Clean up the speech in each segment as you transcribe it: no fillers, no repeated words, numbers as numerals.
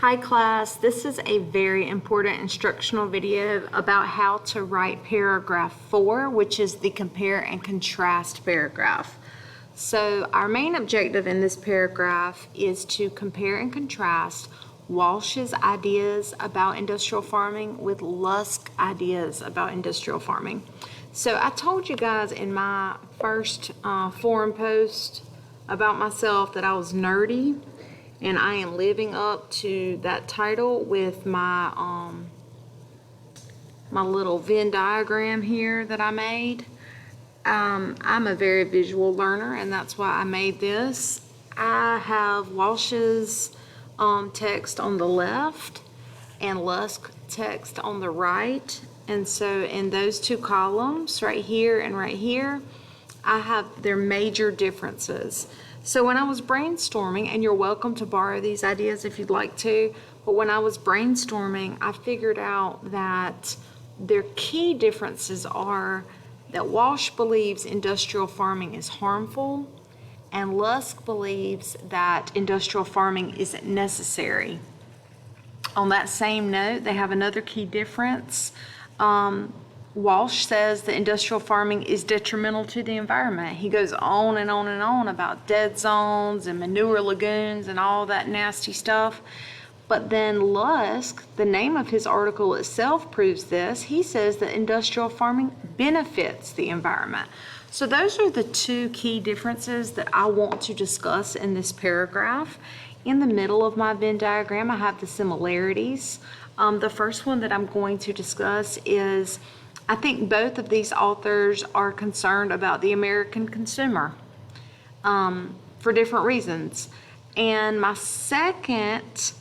Hi class, this is a very important instructional video about how to write paragraph 4, which is the compare and contrast paragraph. So our main objective in this paragraph is to compare and contrast Walsh's ideas about industrial farming with Lusk's ideas about industrial farming. So I told you guys in my first forum post about myself that I was nerdy, and I am living up to that title with my my little Venn diagram here that I made. I'm a very visual learner, and that's why I made this. I have Walsh's text on the left and Lusk text on the right, and so in those two columns right here and right here, I have their major differences. So when I was brainstorming, and you're welcome to borrow these ideas if you'd like to, but when I was brainstorming, I figured out that their key differences are that Walsh believes industrial farming is harmful, and Lusk believes that industrial farming isn't necessary. On that same note, they have another key difference. Walsh says that industrial farming is detrimental to the environment. He goes on and on and on about dead zones and manure lagoons and all that nasty stuff. But then Lusk, the name of his article itself proves this. He says that industrial farming benefits the environment. So those are the two key differences that I want to discuss in this paragraph. In the middle of my Venn diagram, I have the similarities. The first one that I'm going to discuss is I think both of these authors are concerned about the American consumer for different reasons. And my second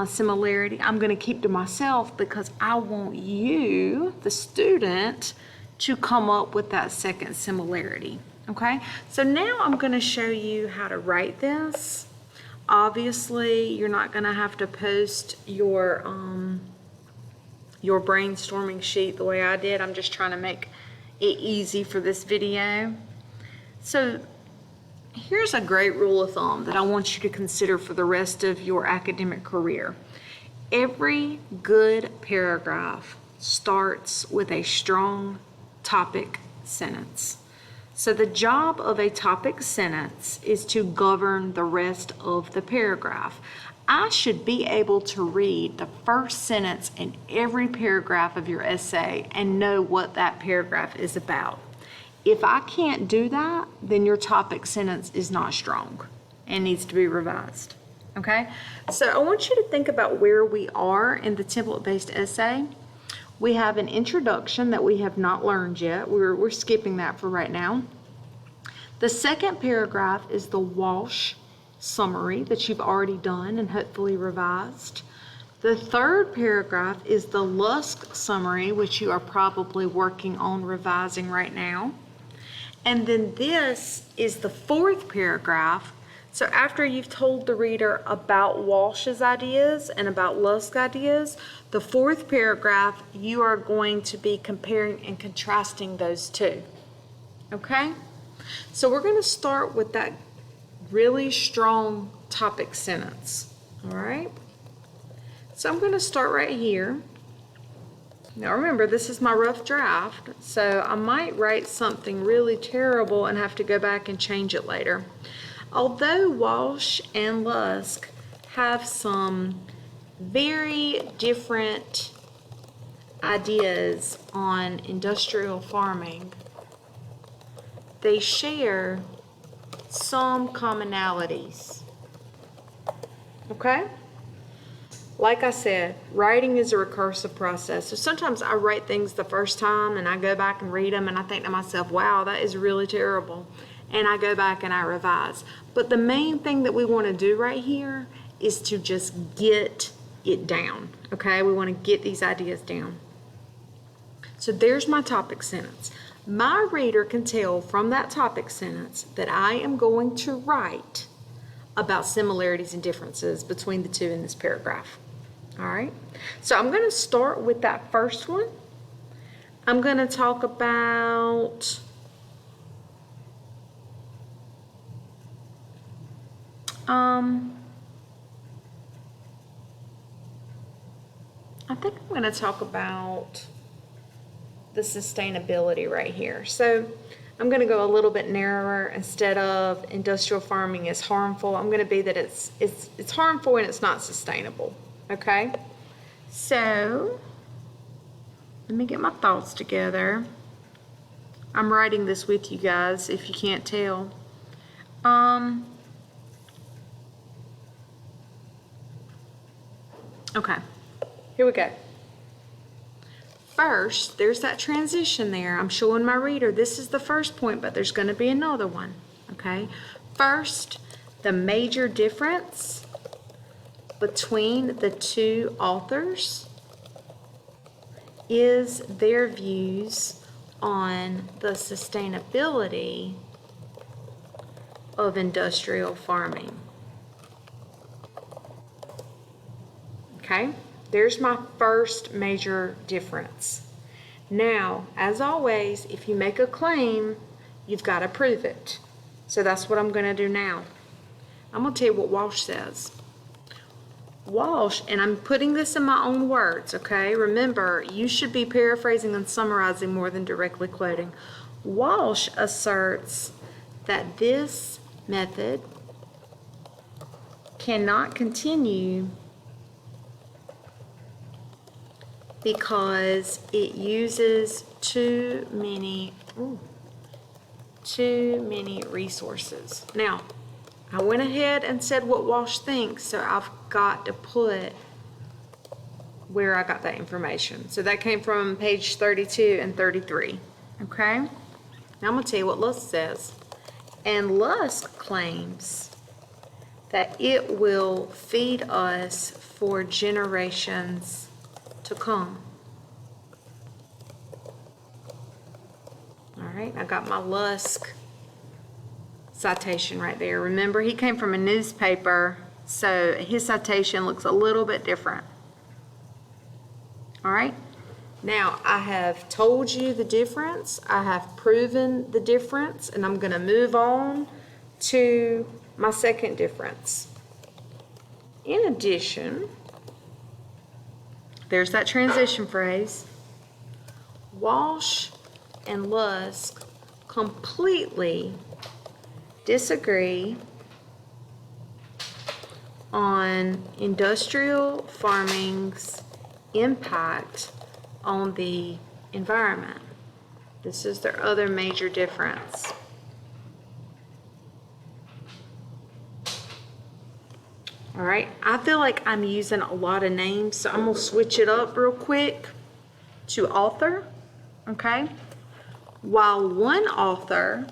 similarity I'm going to keep to myself because I want you, the student, to come up with that second similarity. Okay, so now I'm going to show you how to write this. Obviously, you're not going to have to post your brainstorming sheet the way I did. I'm just trying to make it easy for this video. So here's a great rule of thumb that I want you to consider for the rest of your academic career. Every good paragraph starts with a strong topic sentence. So the job of a topic sentence is to govern the rest of the paragraph. I should be able to read the first sentence in every paragraph of your essay and know what that paragraph is about. If I can't do that, then your topic sentence is not strong and needs to be revised. Okay? So I want you to think about where we are in the template-based essay. We have an introduction that we have not learned yet. We're skipping that for right now. The second paragraph is the Walsh summary that you've already done and hopefully revised. The third paragraph is the Lusk summary, which you are probably working on revising right now. And then this is the fourth paragraph. So after you've told the reader about Walsh's ideas and about Lusk's ideas, the fourth paragraph, you are going to be comparing and contrasting those two. Okay? So we're going to start with that really strong topic sentence. All right? So I'm going to start right here. Now remember, this is my rough draft, so I might write something really terrible and have to go back and change it later. Although Walsh and Lusk have some very different ideas on industrial farming, they share some commonalities. Okay? Like I said, writing is a recursive process. So sometimes I write things the first time and I go back and read them and I think to myself, wow, that is really terrible. And I go back and I revise. But the main thing that we want to do right here is to just get it down. Okay? We want to get these ideas down. So there's my topic sentence. My reader can tell from that topic sentence that I am going to write about similarities and differences between the two in this paragraph. All right, so I'm going to start with that first one. I'm going to talk about I think I'm going to talk about the sustainability right here. So I'm going to go a little bit narrower. Instead of industrial farming is harmful, I'm going to be that it's harmful and it's not sustainable. Okay? So let me get my thoughts together. I'm writing this with you guys, if you can't tell. Okay, here we go. First, there's that transition there. I'm showing my reader this is the first point, but there's going to be another one. Okay, first, the major difference between the two authors is their views on the sustainability of industrial farming. Okay, there's my first major difference. Now, as always, if you make a claim, you've got to prove it. So that's what I'm going to do now. I'm going to tell you what Walsh says. Walsh, and I'm putting this in my own words, okay? Remember, you should be paraphrasing and summarizing more than directly quoting. Walsh asserts that this method cannot continue because it uses too many resources. Now, I went ahead and said what Walsh thinks, so I've got to put where I got that information. So that came from page 32 and 33. Okay? Now I'm going to tell you what Lusk says. And Lusk claims that it will feed us for generations to come. All right, I got my Lusk citation right there. Remember, he came from a newspaper, so his citation looks a little bit different. All right, now I have told you the difference. I have proven the difference, and I'm going to move on to my second difference. In addition, there's that transition phrase. Walsh and Lusk completely disagree on industrial farming's impact on the environment. This is their other major difference. All right, I feel like I'm using a lot of names, so I'm going to switch it up real quick to author, okay? While one author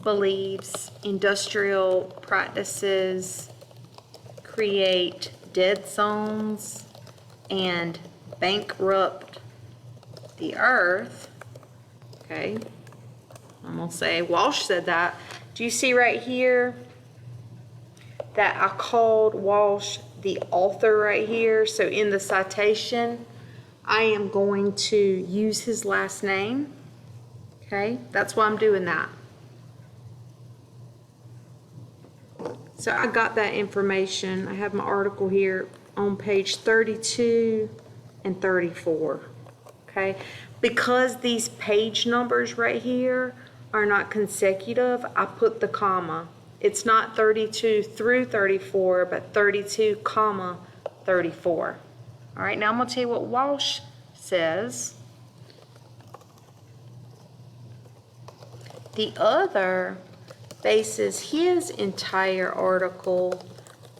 believes industrial practices create dead zones and bankrupt the earth, okay? I'm going to say Walsh said that. Do you see right here that I called Walsh the author right here? So in the citation, I am going to use his last name. Okay, that's why I'm doing that. So I got that information. I have my article here on page 32 and 34. Okay, because these page numbers right here are not consecutive, I put the comma. It's not 32 through 34, but 32, comma 34. All right, now I'm going to tell you what Walsh says. The other bases his entire article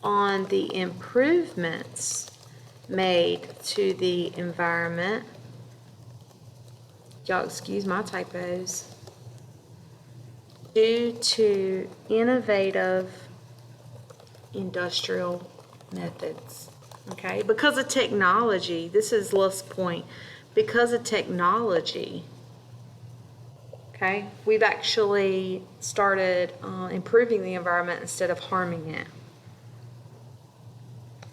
on the improvements made to the environment. Y'all excuse my typos. Due to innovative industrial methods. Okay, because of technology, this is Lusk's point, because of technology, okay, we've actually started improving the environment instead of harming it.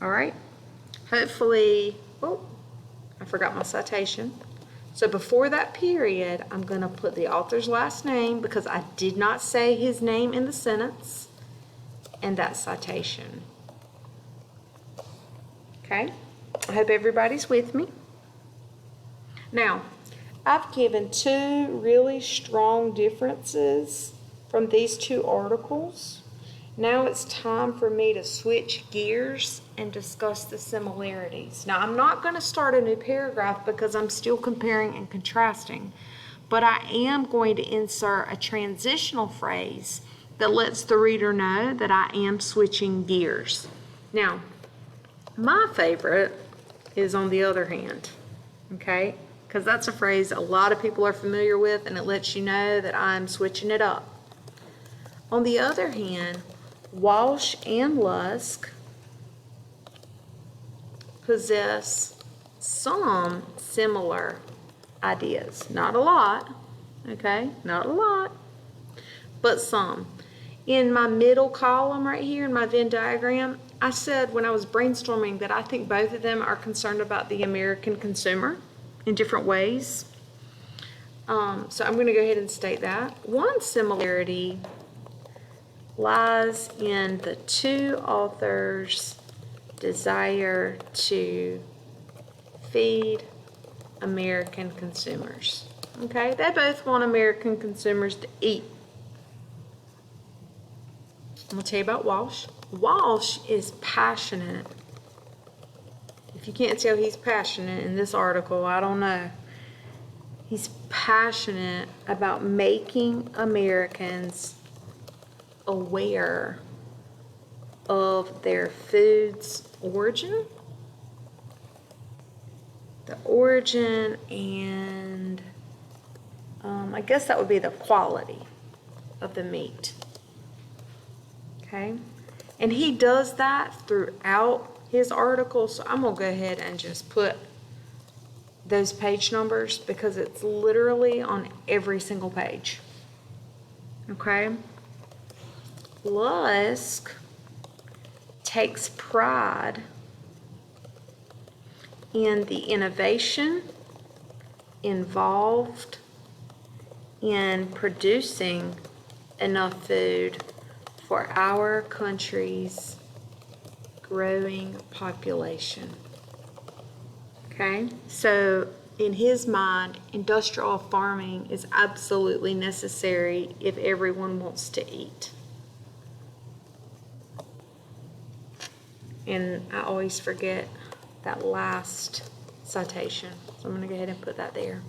All right, hopefully, oh, I forgot my citation. So before that period, I'm going to put the author's last name because I did not say his name in the sentence, and that citation. Okay? I hope everybody's with me. Now, I've given two really strong differences from these two articles. Now it's time for me to switch gears and discuss the similarities. Now, I'm not going to start a new paragraph because I'm still comparing and contrasting, but I am going to insert a transitional phrase that lets the reader know that I am switching gears. Now, my favorite is on the other hand, okay? Because that's a phrase a lot of people are familiar with, and it lets you know that I'm switching it up. On the other hand, Walsh and Lusk possess some similar ideas. Not a lot, okay? Not a lot, but some. In my middle column right here in my Venn diagram, I said when I was brainstorming that I think both of them are concerned about the American consumer in different ways. So I'm going to go ahead and state that. One similarity lies in the two authors' desire to feed American consumers. Okay, they both want American consumers to eat. I'm going to tell you about Walsh. Walsh is passionate. If you can't tell he's passionate in this article, I don't know. He's passionate about making Americans aware of their food's origin. The origin and I guess that would be the quality of the meat. Okay? And he does that throughout his article, so I'm going to go ahead and just put those page numbers because it's literally on every single page. Okay? Lusk takes pride in the innovation involved in producing enough food for our country's growing population. Okay, so in his mind, industrial farming is absolutely necessary if everyone wants to eat. And I always forget that last citation, so I'm going to go ahead and put that there.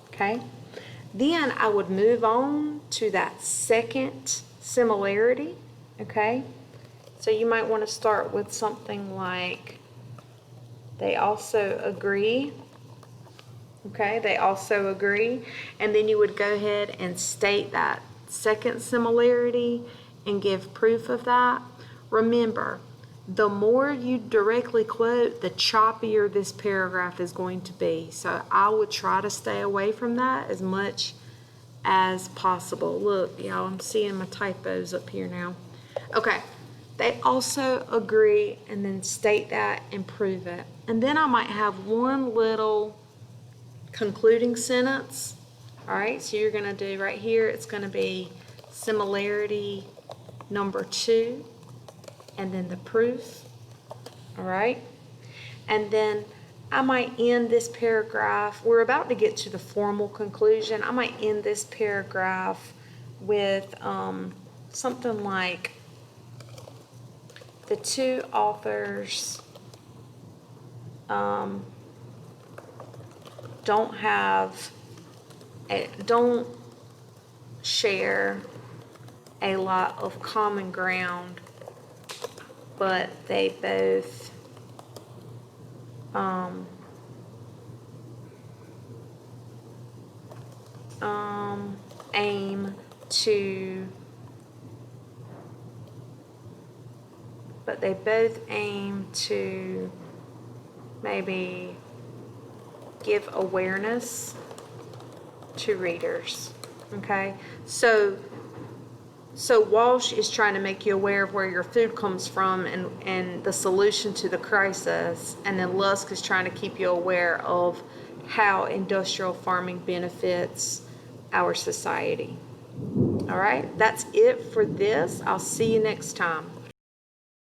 Okay, then I would move on to that second similarity. Okay, so you might want to start with something like, they also agree. Okay, they also agree. And then you would go ahead and state that second similarity and give proof of that. Remember, the more you directly quote, the choppier this paragraph is going to be. So I would try to stay away from that as much as possible. Look, y'all, I'm seeing my typos up here now. Okay, they also agree, and then state that and prove it. And then I might have one little concluding sentence. All right, so you're going to do right here, it's going to be similarity number 2, and then the proof. All right, and then I might end this paragraph. We're about to get to the formal conclusion. I might end this paragraph with something like, the two authors don't share a lot of common ground, but they both aim to maybe give awareness to readers. Okay, so Walsh is trying to make you aware of where your food comes from and the solution to the crisis, and then Lusk is trying to keep you aware of how industrial farming benefits our society. All right, that's it for this. I'll see you next time.